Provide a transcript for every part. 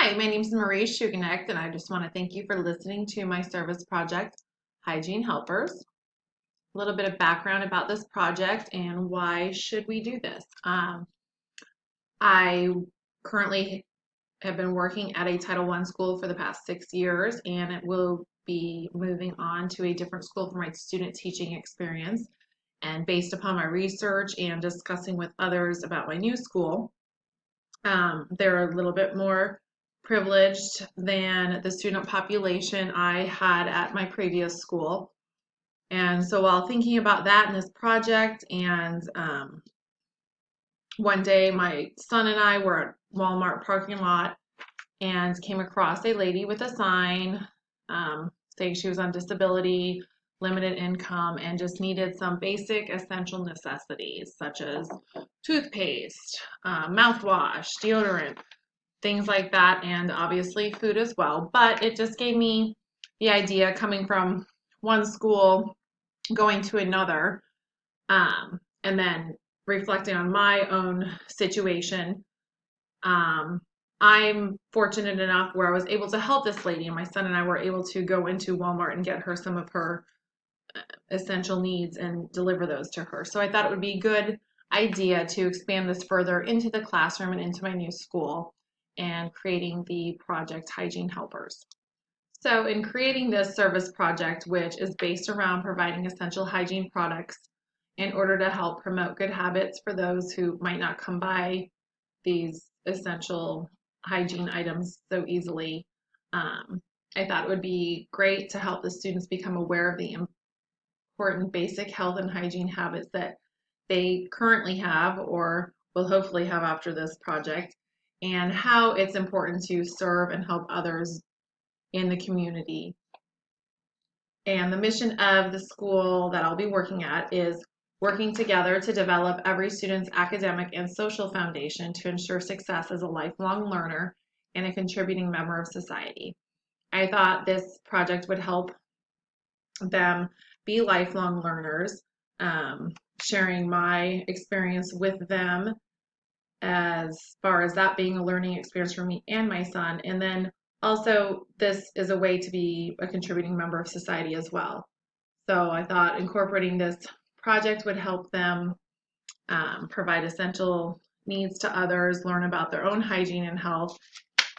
Hi, my name is Marie Shuganek, and I just want to thank you for listening to my service project, Hygiene Helpers. A little bit of background about this project and why should we do this. I currently have been working at a Title I school for the past 6 years, and it will be moving on to a different school for my student teaching experience. And based upon my research and discussing with others about my new school, they're a little bit more privileged than the student population I had at my previous school. And so while thinking about that in this project, and one day my son and I were at Walmart parking lot and came across a lady with a sign saying she was on disability, limited income, and just needed some basic essential necessities such as toothpaste, mouthwash, deodorant, things like that, and obviously food as well. But it just gave me the idea, coming from one school going to another, and then reflecting on my own situation. I'm fortunate enough where I was able to help this lady, and my son and I were able to go into Walmart and get her some of her essential needs and deliver those to her. So I thought it would be a good idea to expand this further into the classroom and into my new school, and creating the project Hygiene Helpers. So in creating this service project, which is based around providing essential hygiene products in order to help promote good habits for those who might not come by these essential hygiene items so easily, I thought it would be great to help the students become aware of the important basic health and hygiene habits that they currently have or will hopefully have after this project, and how it's important to serve and help others in the community. And the mission of the school that I'll be working at is working together to develop every student's academic and social foundation to ensure success as a lifelong learner and a contributing member of society. I thought this project would help them be lifelong learners, sharing my experience with them as far as that being a learning experience for me and my son. And then also, this is a way to be a contributing member of society as well. So I thought incorporating this project would help them provide essential needs to others, learn about their own hygiene and health,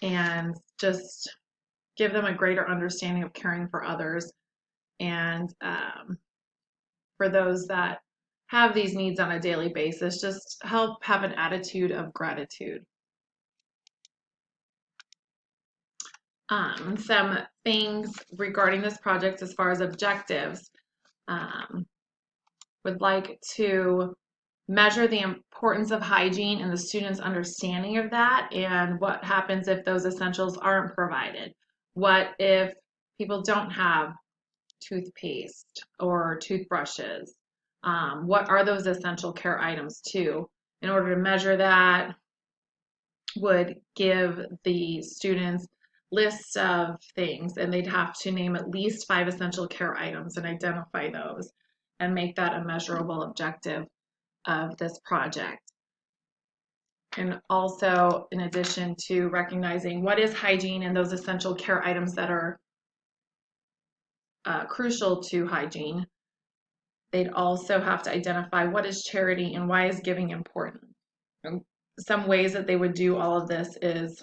and just give them a greater understanding of caring for others. And for those that have these needs on a daily basis, just help have an attitude of gratitude. Some things regarding this project as far as objectives, would like to measure the importance of hygiene and the students' understanding of that, and what happens if those essentials aren't provided. What if people don't have toothpaste or toothbrushes? What are those essential care items too? In order to measure that, would give the students lists of things, and they'd have to name at least 5 essential care items and identify those and make that a measurable objective of this project. And also, in addition to recognizing what is hygiene and those essential care items that are crucial to hygiene, they'd also have to identify what is charity and why is giving important. And some ways that they would do all of this is,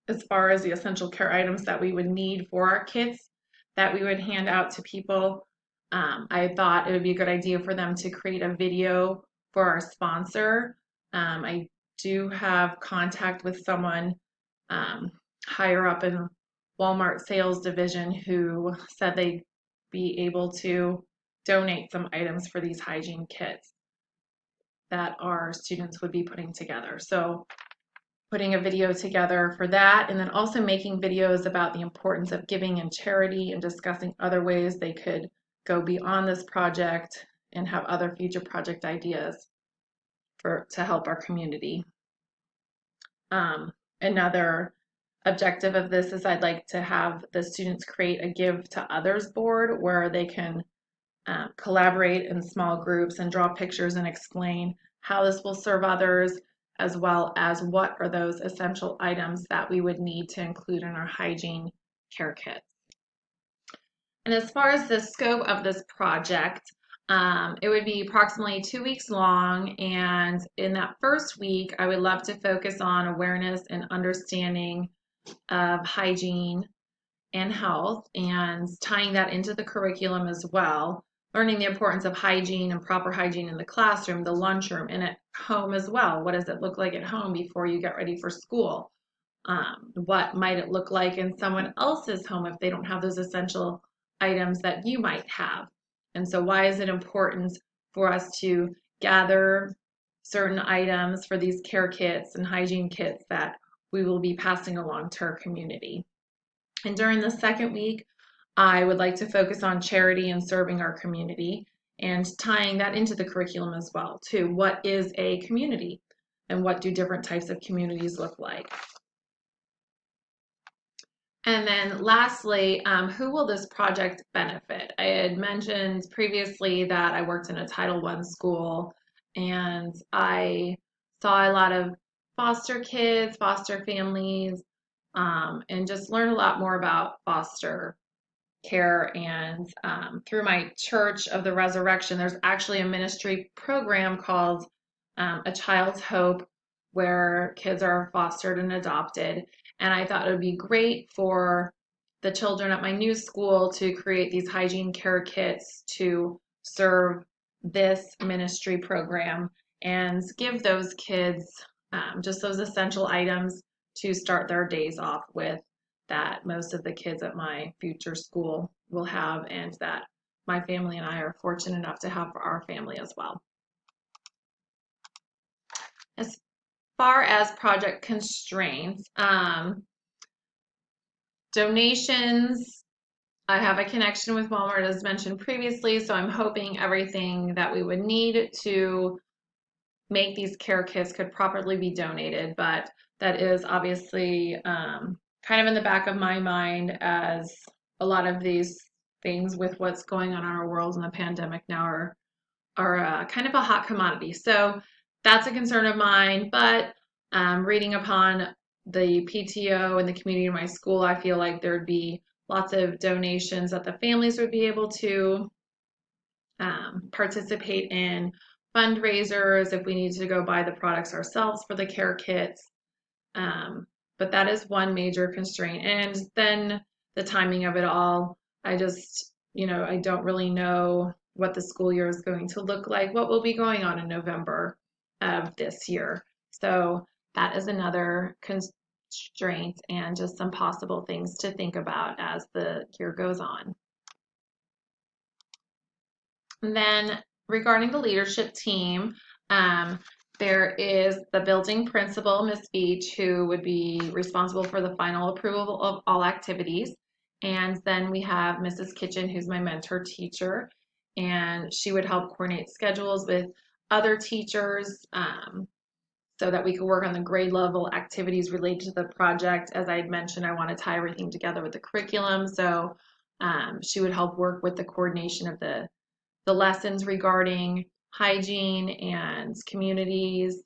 as far as the essential care items that we would need for our kits that we would hand out to people, I thought it would be a good idea for them to create a video for our sponsor. I do have contact with someone higher up in Walmart sales division who said they'd be able to donate some items for these hygiene kits that our students would be putting together. So putting a video together for that, and then also making videos about the importance of giving and charity, and discussing other ways they could go beyond this project and have other future project ideas to help our community. Another objective of this is I'd like to have the students create a Give to Others board where they can collaborate in small groups and draw pictures and explain how this will serve others, as well as what are those essential items that we would need to include in our hygiene care kits. And as far as the scope of this project, it would be approximately 2 weeks long, and in that first week, I would love to focus on awareness and understanding of hygiene and health, and tying that into the curriculum as well, learning the importance of hygiene and proper hygiene in the classroom, the lunchroom, and at home as well. What does it look like at home before you get ready for school? What might it look like in someone else's home if they don't have those essential items that you might have? And so why is it important for us to gather certain items for these care kits and hygiene kits that we will be passing along to our community? And during the second week, I would like to focus on charity and serving our community and tying that into the curriculum as well, too. What is a community and what do different types of communities look like? And then lastly, who will this project benefit? I had mentioned previously that I worked in a Title I school, and I saw a lot of foster kids, foster families, and just learned a lot more about foster care. And through my Church of the Resurrection, there's actually a ministry program called A Child's Hope, where kids are fostered and adopted. And I thought it would be great for the children at my new school to create these hygiene care kits to serve this ministry program and give those kids just those essential items to start their days off with, that most of the kids at my future school will have, and that my family and I are fortunate enough to have for our family as well. As far as project constraints, donations, I have a connection with Walmart as mentioned previously, so I'm hoping everything that we would need to make these care kits could properly be donated, but that is obviously kind of in the back of my mind, as a lot of these things with what's going on in our world and the pandemic now are kind of a hot commodity. So that's a concern of mine, but reading upon the PTO and the community in my school, I feel like there'd be lots of donations that the families would be able to participate in, fundraisers if we need to go buy the products ourselves for the care kits. But that is one major constraint. And then the timing of it all, I just, I don't really know what the school year is going to look like, what will be going on in November of this year. So that is another constraint and just some possible things to think about as the year goes on. And then regarding the leadership team, there is the building principal, Ms. Beach, who would be responsible for the final approval of all activities. And then we have Mrs. Kitchen, who's my mentor teacher, and she would help coordinate schedules with other teachers so that we could work on the grade level activities related to the project. As I had mentioned, I want to tie everything together with the curriculum, so she would help work with the coordination of the lessons regarding hygiene and communities,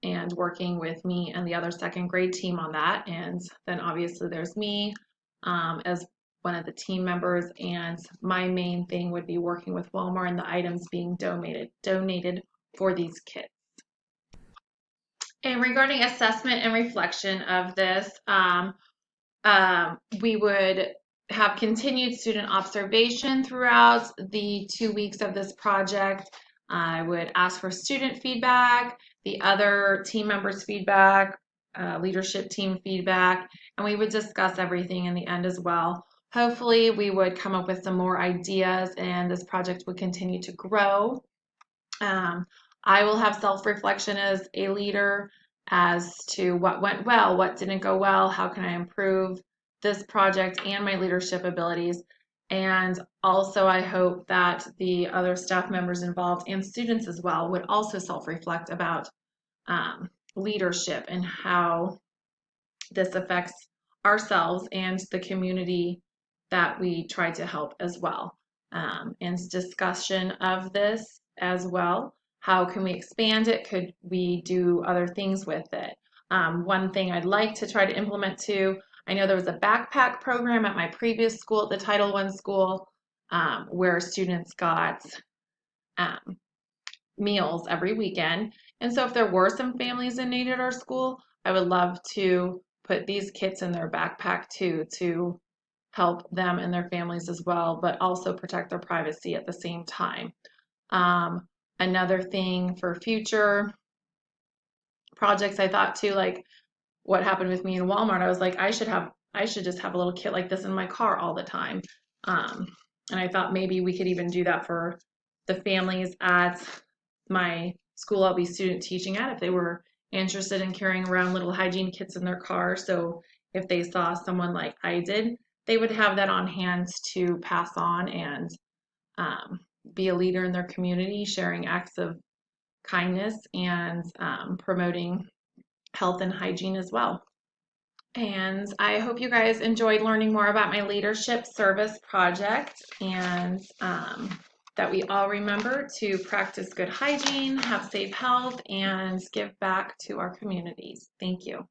and working with me and the other second grade team on that. And then obviously there's me as one of the team members, and my main thing would be working with Walmart and the items being donated for these kits. And regarding assessment and reflection of this, we would have continued student observation throughout the 2 weeks of this project. I would ask for student feedback, the other team members' feedback, leadership team feedback, and we would discuss everything in the end as well. Hopefully we would come up with some more ideas and this project would continue to grow. I will have self-reflection as a leader as to what went well, what didn't go well, how can I improve this project and my leadership abilities. And also I hope that the other staff members involved and students as well would also self-reflect about leadership and how this affects ourselves and the community that we try to help as well. And discussion of this as well. How can we expand it? Could we do other things with it? One thing I'd like to try to implement too, I know there was a backpack program at my previous school, at the Title I school, where students got um, meals every weekend. And so if there were some families in need at our school, I would love to put these kits in their backpack too, to help them and their families as well, but also protect their privacy at the same time. Um, Another thing for future projects, I thought too, like what happened with me in Walmart, I was like, I should just have a little kit like this in my car all the time. Um, and I thought maybe we could even do that for the families at my school I'll be student teaching at, if they were interested in carrying around little hygiene kits in their car. So if they saw someone like I did, they would have that on hand to pass on and um, be a leader in their community, sharing acts of kindness and promoting health and hygiene as well. And I hope you guys enjoyed learning more about my leadership service project, and that we all remember to practice good hygiene, have safe health, and give back to our communities. Thank you.